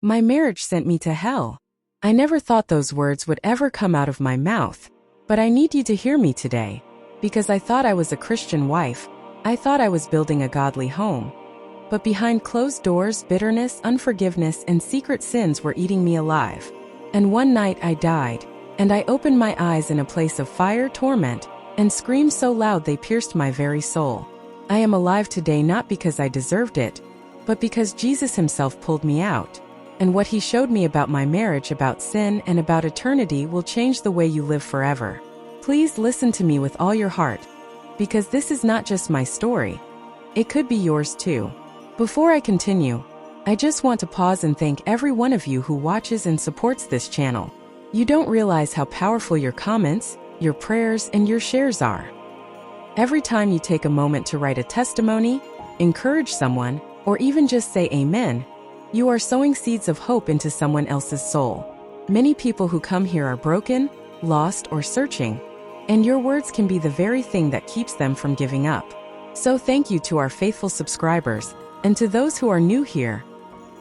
My marriage sent me to hell. I never thought those words would ever come out of my mouth. But I need you to hear me today. Because I thought I was a Christian wife. I thought I was building a godly home. But behind closed doors, bitterness, unforgiveness, and secret sins were eating me alive. And one night I died. And I opened my eyes in a place of fire, torment, and screamed so loud they pierced my very soul. I am alive today not because I deserved it, but because Jesus himself pulled me out. And what he showed me about my marriage, about sin, and about eternity will change the way you live forever. Please listen to me with all your heart. Because this is not just my story. It could be yours too. Before I continue, I just want to pause and thank every one of you who watches and supports this channel. You don't realize how powerful your comments, your prayers, and your shares are. Every time you take a moment to write a testimony, encourage someone, or even just say amen, you are sowing seeds of hope into someone else's soul. Many people who come here are broken, lost, or searching, and your words can be the very thing that keeps them from giving up. So thank you to our faithful subscribers, and to those who are new here.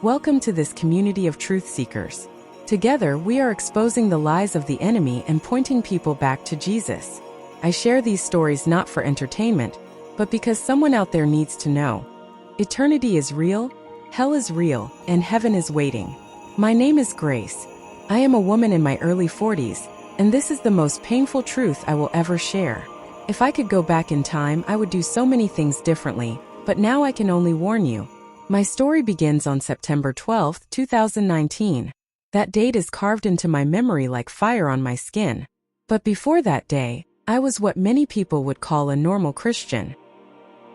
Welcome to this community of truth seekers. Together, we are exposing the lies of the enemy and pointing people back to Jesus. I share these stories not for entertainment, but because someone out there needs to know. Eternity is real, hell is real, and heaven is waiting. My name is Grace. I am a woman in my early 40s, and this is the most painful truth I will ever share. If I could go back in time, I would do so many things differently, but now I can only warn you. My story begins on September 12, 2019. That date is carved into my memory like fire on my skin. But before that day, I was what many people would call a normal Christian.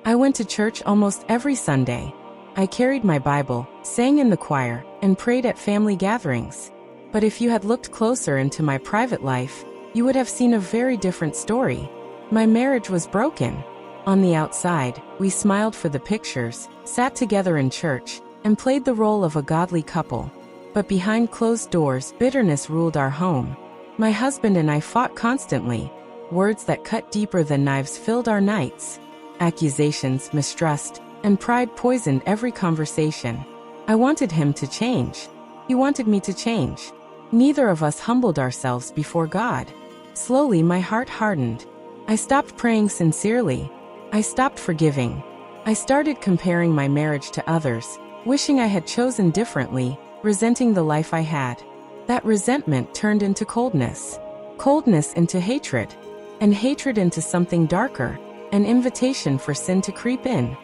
I went to church almost every Sunday. I carried my Bible, sang in the choir, and prayed at family gatherings. But if you had looked closer into my private life, you would have seen a very different story. My marriage was broken. On the outside, we smiled for the pictures, sat together in church, and played the role of a godly couple. But behind closed doors, bitterness ruled our home. My husband and I fought constantly. Words that cut deeper than knives filled our nights. Accusations, mistrust, and pride poisoned every conversation. I wanted him to change. He wanted me to change. Neither of us humbled ourselves before God. Slowly, my heart hardened. I stopped praying sincerely. I stopped forgiving. I started comparing my marriage to others, wishing I had chosen differently, resenting the life I had. That resentment turned into coldness. Coldness into hatred. And hatred into something darker, an invitation for sin to creep in.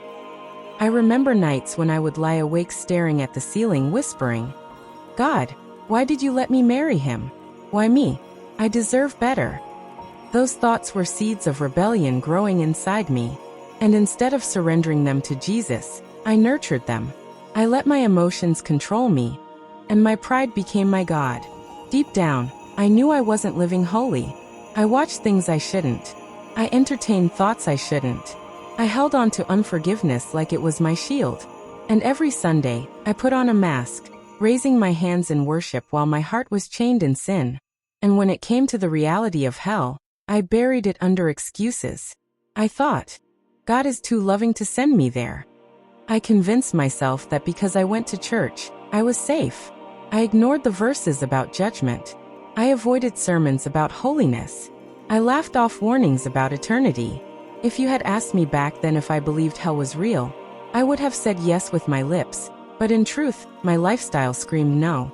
I remember nights when I would lie awake staring at the ceiling whispering, "God, why did you let me marry him? Why me? I deserve better." Those thoughts were seeds of rebellion growing inside me. And instead of surrendering them to Jesus, I nurtured them. I let my emotions control me. And my pride became my God. Deep down, I knew I wasn't living holy. I watched things I shouldn't. I entertained thoughts I shouldn't. I held on to unforgiveness like it was my shield. And every Sunday, I put on a mask, raising my hands in worship while my heart was chained in sin. And when it came to the reality of hell, I buried it under excuses. I thought, God is too loving to send me there. I convinced myself that because I went to church, I was safe. I ignored the verses about judgment. I avoided sermons about holiness. I laughed off warnings about eternity. If you had asked me back then if I believed hell was real, I would have said yes with my lips, but in truth, my lifestyle screamed no.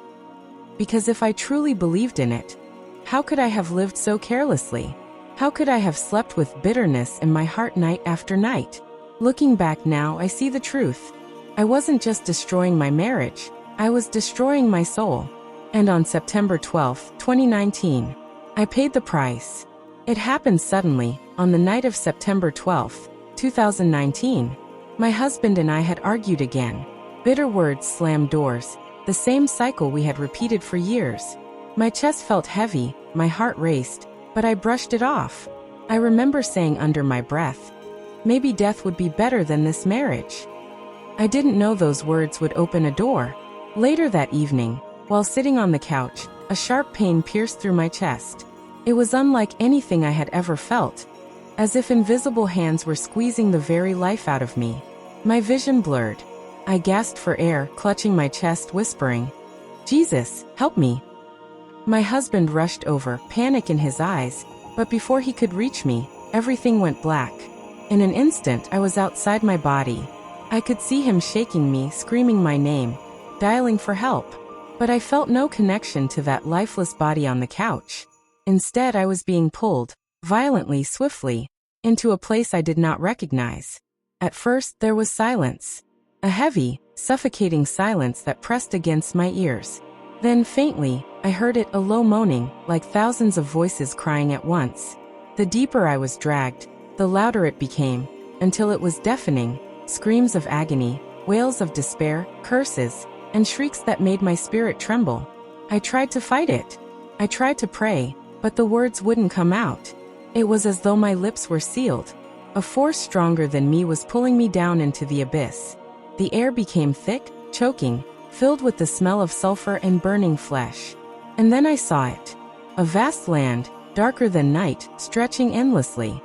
Because if I truly believed in it, how could I have lived so carelessly? How could I have slept with bitterness in my heart night after night? Looking back now, I see the truth. I wasn't just destroying my marriage, I was destroying my soul. And on September 12, 2019, I paid the price. It happened suddenly, on the night of September 12, 2019. My husband and I had argued again. Bitter words slammed doors, the same cycle we had repeated for years. My chest felt heavy, my heart raced, but I brushed it off. I remember saying under my breath, maybe death would be better than this marriage. I didn't know those words would open a door. Later that evening, while sitting on the couch, a sharp pain pierced through my chest. It was unlike anything I had ever felt, as if invisible hands were squeezing the very life out of me. My vision blurred. I gasped for air, clutching my chest, whispering, Jesus, help me. My husband rushed over, panic in his eyes, but before he could reach me, everything went black. In an instant, I was outside my body. I could see him shaking me, screaming my name, dialing for help. But I felt no connection to that lifeless body on the couch. Instead, I was being pulled, violently, swiftly, into a place I did not recognize. At first, there was silence. A heavy, suffocating silence that pressed against my ears. Then, faintly, I heard it, a low moaning, like thousands of voices crying at once. The deeper I was dragged, the louder it became, until it was deafening. Screams of agony, wails of despair, curses, and shrieks that made my spirit tremble. I tried to fight it. I tried to pray, but the words wouldn't come out. It was as though my lips were sealed. A force stronger than me was pulling me down into the abyss. The air became thick, choking, filled with the smell of sulfur and burning flesh. And then I saw it. A vast land, darker than night, stretching endlessly.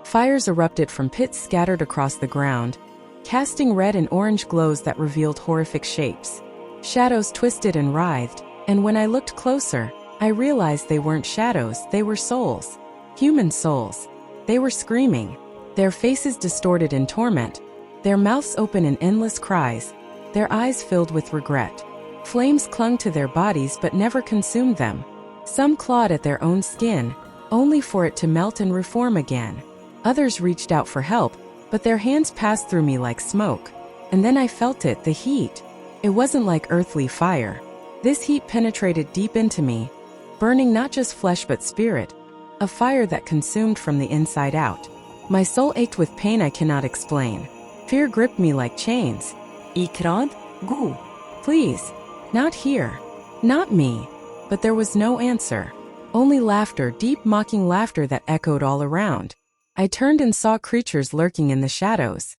Fires erupted from pits scattered across the ground, casting red and orange glows that revealed horrific shapes. Shadows twisted and writhed, and when I looked closer, I realized they weren't shadows, they were souls. Human souls. They were screaming, their faces distorted in torment, their mouths open in endless cries, their eyes filled with regret. Flames clung to their bodies but never consumed them. Some clawed at their own skin, only for it to melt and reform again. Others reached out for help, but their hands passed through me like smoke. And then I felt it, the heat. It wasn't like earthly fire. This heat penetrated deep into me, burning not just flesh but spirit, a fire that consumed from the inside out. My soul ached with pain I cannot explain. Fear gripped me like chains. Ikrad, gu. Please, not here, not me. But there was no answer. Only laughter, deep mocking laughter that echoed all around. I turned and saw creatures lurking in the shadows.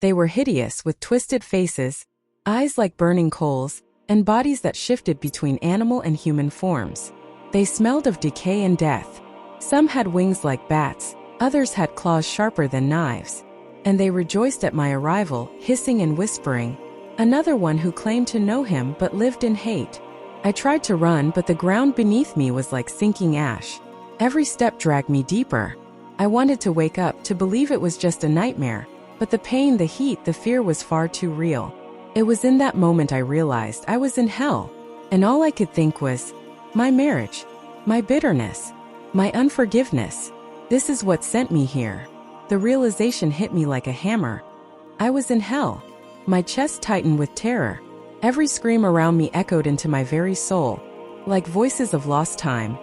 They were hideous, with twisted faces, eyes like burning coals, and bodies that shifted between animal and human forms. They smelled of decay and death. Some had wings like bats, others had claws sharper than knives. And they rejoiced at my arrival, hissing and whispering. Another one who claimed to know him but lived in hate. I tried to run, but the ground beneath me was like sinking ash. Every step dragged me deeper. I wanted to wake up, to believe it was just a nightmare, but the pain, the heat, the fear was far too real. It was in that moment I realized I was in hell, and all I could think was, my marriage, my bitterness, my unforgiveness. This is what sent me here. The realization hit me like a hammer. I was in hell. My chest tightened with terror. Every scream around me echoed into my very soul, like voices of lost time,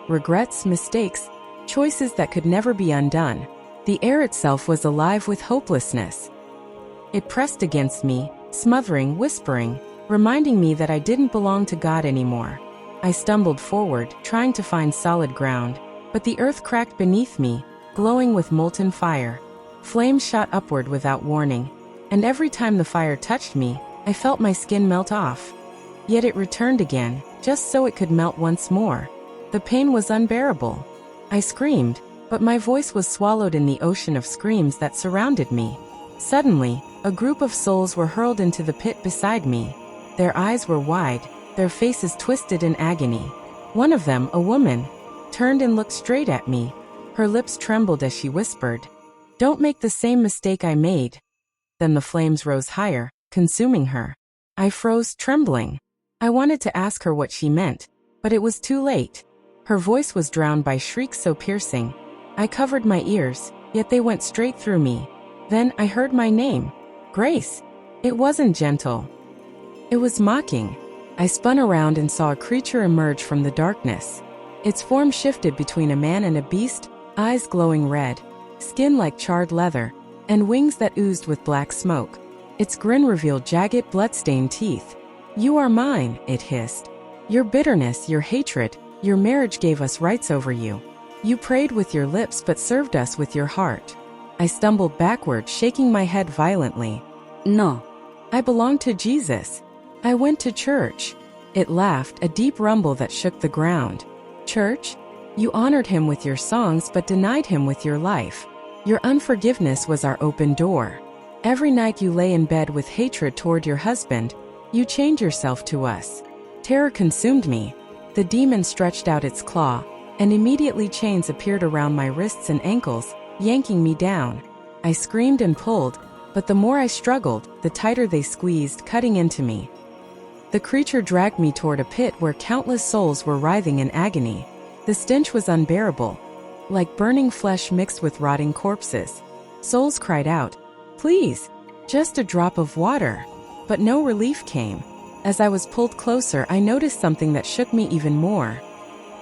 regrets, mistakes, choices that could never be undone. The air itself was alive with hopelessness. It pressed against me, smothering, whispering, reminding me that I didn't belong to God anymore. I stumbled forward, trying to find solid ground, but the earth cracked beneath me, glowing with molten fire. Flames shot upward without warning, and every time the fire touched me, I felt my skin melt off. Yet it returned again, just so it could melt once more. The pain was unbearable. I screamed, but my voice was swallowed in the ocean of screams that surrounded me. Suddenly, a group of souls were hurled into the pit beside me. Their eyes were wide, their faces twisted in agony. One of them, a woman, turned and looked straight at me. Her lips trembled as she whispered, "Don't make the same mistake I made." Then the flames rose higher, consuming her. I froze, trembling. I wanted to ask her what she meant, but it was too late. Her voice was drowned by shrieks so piercing. I covered my ears, yet they went straight through me. Then I heard my name. Grace. It wasn't gentle. It was mocking. I spun around and saw a creature emerge from the darkness. Its form shifted between a man and a beast, eyes glowing red, skin like charred leather, and wings that oozed with black smoke. Its grin revealed jagged, blood-stained teeth. "You are mine," it hissed. "Your bitterness, your hatred, your marriage gave us rights over you. You prayed with your lips but served us with your heart." I stumbled backward, shaking my head violently. "No. I belong to Jesus. I went to church." It laughed, a deep rumble that shook the ground. "Church? You honored him with your songs but denied him with your life. Your unforgiveness was our open door. Every night you lay in bed with hatred toward your husband, you chained yourself to us. Terror consumed me. The demon stretched out its claw, and immediately chains appeared around my wrists and ankles, yanking me down. I screamed and pulled, but the more I struggled, the tighter they squeezed, cutting into me. The creature dragged me toward a pit where countless souls were writhing in agony. The stench was unbearable, like burning flesh mixed with rotting corpses. Souls cried out, "Please, just a drop of water." But no relief came. As I was pulled closer, I noticed something that shook me even more.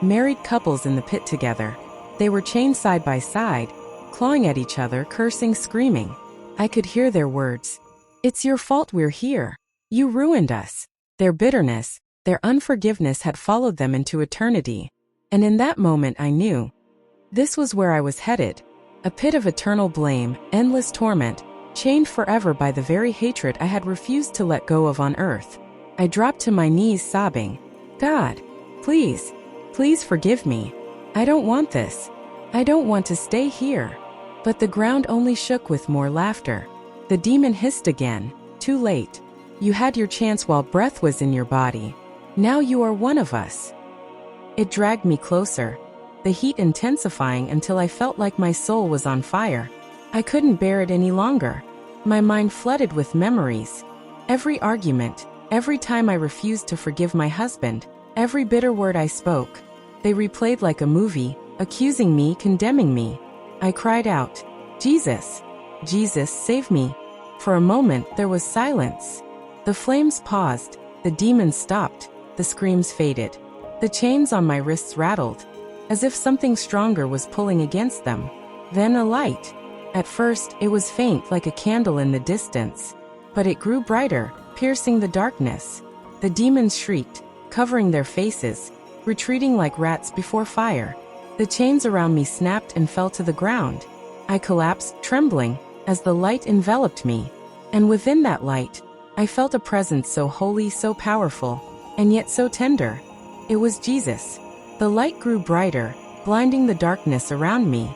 Married couples in the pit together. They were chained side by side, clawing at each other, cursing, screaming. I could hear their words. "It's your fault we're here. You ruined us." Their bitterness, their unforgiveness had followed them into eternity. And in that moment I knew. This was where I was headed. A pit of eternal blame, endless torment, chained forever by the very hatred I had refused to let go of on earth. I dropped to my knees sobbing, "God, please, please forgive me. I don't want this. I don't want to stay here." But the ground only shook with more laughter. The demon hissed again, "Too late. You had your chance while breath was in your body. Now you are one of us." It dragged me closer, the heat intensifying until I felt like my soul was on fire. I couldn't bear it any longer. My mind flooded with memories. Every argument, every time I refused to forgive my husband, every bitter word I spoke, they replayed like a movie, accusing me, condemning me. I cried out, "Jesus, Jesus, save me." For a moment there was silence. The flames paused, the demons stopped, the screams faded. The chains on my wrists rattled, as if something stronger was pulling against them. Then a light. At first, it was faint like a candle in the distance. But it grew brighter, piercing the darkness. The demons shrieked, covering their faces, retreating like rats before fire. The chains around me snapped and fell to the ground. I collapsed, trembling, as the light enveloped me. And within that light, I felt a presence so holy, so powerful, and yet so tender. It was Jesus. The light grew brighter, blinding the darkness around me.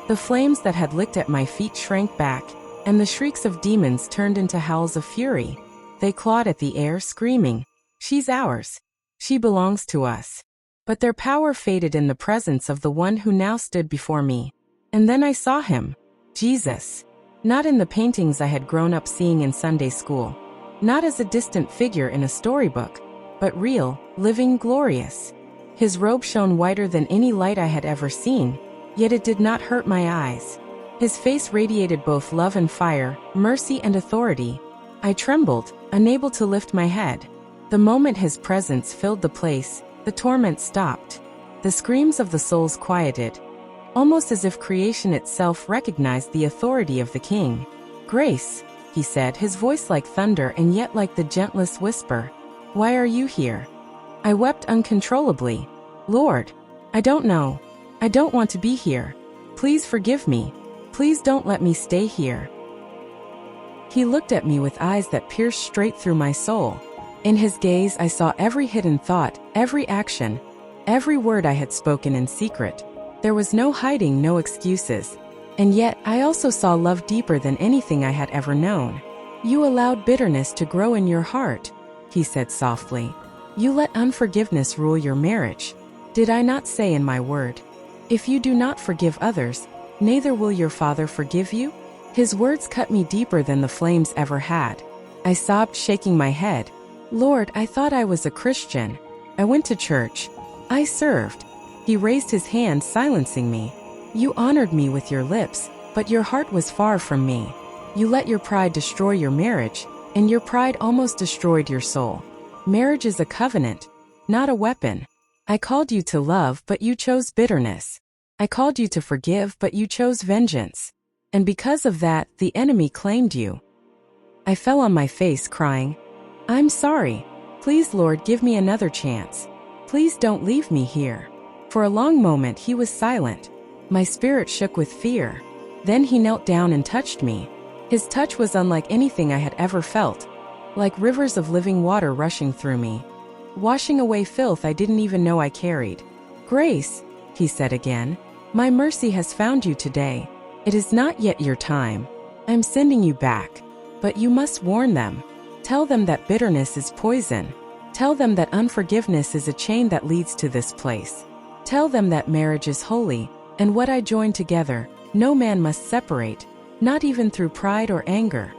The flames that had licked at my feet shrank back, and the shrieks of demons turned into howls of fury. They clawed at the air, screaming, "She's ours. She belongs to us." But their power faded in the presence of the one who now stood before me. And then I saw him, Jesus. Not in the paintings I had grown up seeing in Sunday school. Not as a distant figure in a storybook, but real, living, glorious. His robe shone whiter than any light I had ever seen, yet it did not hurt my eyes. His face radiated both love and fire, mercy and authority. I trembled, unable to lift my head. The moment his presence filled the place, the torment stopped. The screams of the souls quieted, almost as if creation itself recognized the authority of the King. "Grace," he said, his voice like thunder and yet like the gentlest whisper. "Why are you here?" I wept uncontrollably. "Lord, I don't know. I don't want to be here. Please forgive me. Please don't let me stay here." He looked at me with eyes that pierced straight through my soul. In his gaze I saw every hidden thought, every action, every word I had spoken in secret. There was no hiding, no excuses. And yet, I also saw love deeper than anything I had ever known. "You allowed bitterness to grow in your heart," he said softly. "You let unforgiveness rule your marriage. Did I not say in my word, 'If you do not forgive others, neither will your Father forgive you'?" His words cut me deeper than the flames ever had. I sobbed, shaking my head. "Lord, I thought I was a Christian. I went to church. I served." He raised his hand, silencing me. "You honored me with your lips, but your heart was far from me. You let your pride destroy your marriage, and your pride almost destroyed your soul. Marriage is a covenant, not a weapon. I called you to love, but you chose bitterness. I called you to forgive, but you chose vengeance. And because of that, the enemy claimed you." I fell on my face, crying, "I'm sorry. Please, Lord, give me another chance. Please don't leave me here." For a long moment he was silent. My spirit shook with fear. Then he knelt down and touched me. His touch was unlike anything I had ever felt, like rivers of living water rushing through me, washing away filth I didn't even know I carried. "Grace," he said again, "my mercy has found you today. It is not yet your time. I'm sending you back. But you must warn them. Tell them that bitterness is poison. Tell them that unforgiveness is a chain that leads to this place. Tell them that marriage is holy, and what I join together, no man must separate, not even through pride or anger.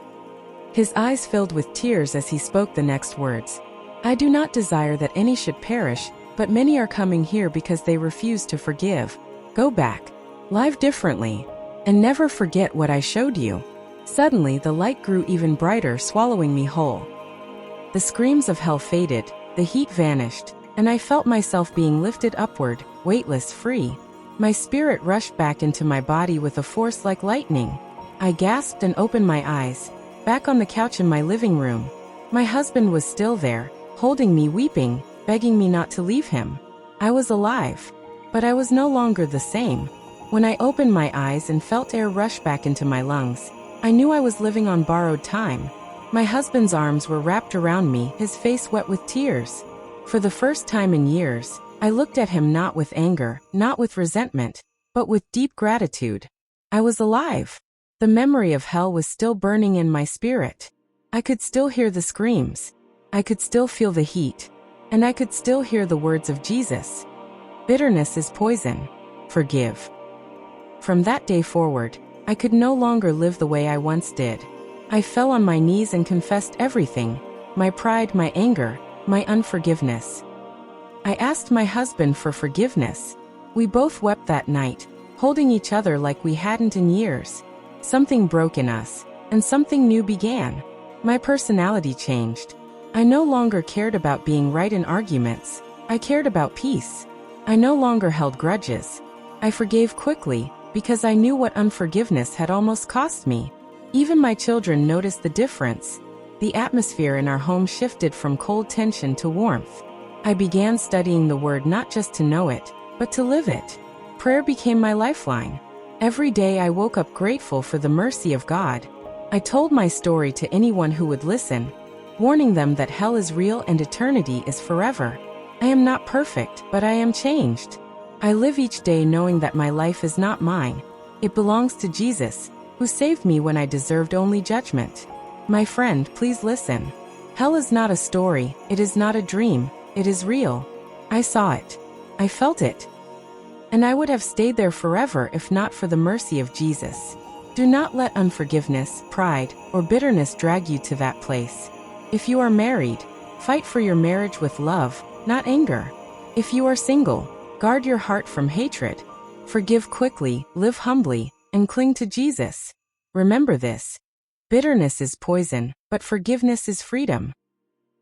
His eyes filled with tears as he spoke the next words. I do not desire that any should perish, but many are coming here because they refuse to forgive. Go back. Live differently. And never forget what I showed you. Suddenly the light grew even brighter, swallowing me whole. The screams of hell faded, the heat vanished, and I felt myself being lifted upward, weightless, free. My spirit rushed back into my body with a force like lightning. I gasped and opened my eyes. Back on the couch in my living room. My husband was still there, holding me, weeping, begging me not to leave him. I was alive. But I was no longer the same. When I opened my eyes and felt air rush back into my lungs, I knew I was living on borrowed time. My husband's arms were wrapped around me, his face wet with tears. For the first time in years, I looked at him not with anger, not with resentment, but with deep gratitude. I was alive. The memory of hell was still burning in my spirit. I could still hear the screams. I could still feel the heat. And I could still hear the words of Jesus. Bitterness is poison. Forgive. From that day forward, I could no longer live the way I once did. I fell on my knees and confessed everything, my pride, my anger, my unforgiveness. I asked my husband for forgiveness. We both wept that night, holding each other like we hadn't in years. Something broke in us, and something new began. My personality changed. I no longer cared about being right in arguments. I cared about peace. I no longer held grudges. I forgave quickly, because I knew what unforgiveness had almost cost me. Even my children noticed the difference. The atmosphere in our home shifted from cold tension to warmth. I began studying the Word not just to know it, but to live it. Prayer became my lifeline. Every day I woke up grateful for the mercy of God. I told my story to anyone who would listen, warning them that hell is real and eternity is forever. I am not perfect, but I am changed. I live each day knowing that my life is not mine. It belongs to Jesus, who saved me when I deserved only judgment. My friend, please listen. Hell is not a story, it is not a dream, it is real. I saw it. I felt it. And I would have stayed there forever if not for the mercy of Jesus. Do not let unforgiveness, pride, or bitterness drag you to that place. If you are married, fight for your marriage with love, not anger. If you are single, guard your heart from hatred. Forgive quickly, live humbly, and cling to Jesus. Remember this. Bitterness is poison, but forgiveness is freedom.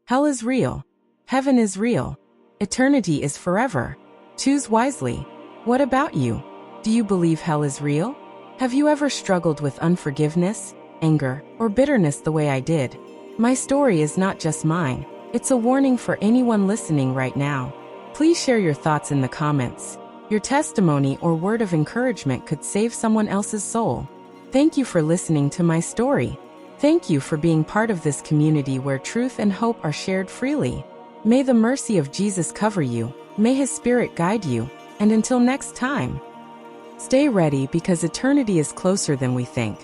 Hell is real. Heaven is real. Eternity is forever. Choose wisely. What about you? Do you believe hell is real? Have you ever struggled with unforgiveness, anger, or bitterness the way I did? My story is not just mine. It's a warning for anyone listening right now. Please share your thoughts in the comments. Your testimony or word of encouragement could save someone else's soul. Thank you for listening to my story. Thank you for being part of this community where truth and hope are shared freely. May the mercy of Jesus cover you. May His Spirit guide you. And until next time, stay ready because eternity is closer than we think.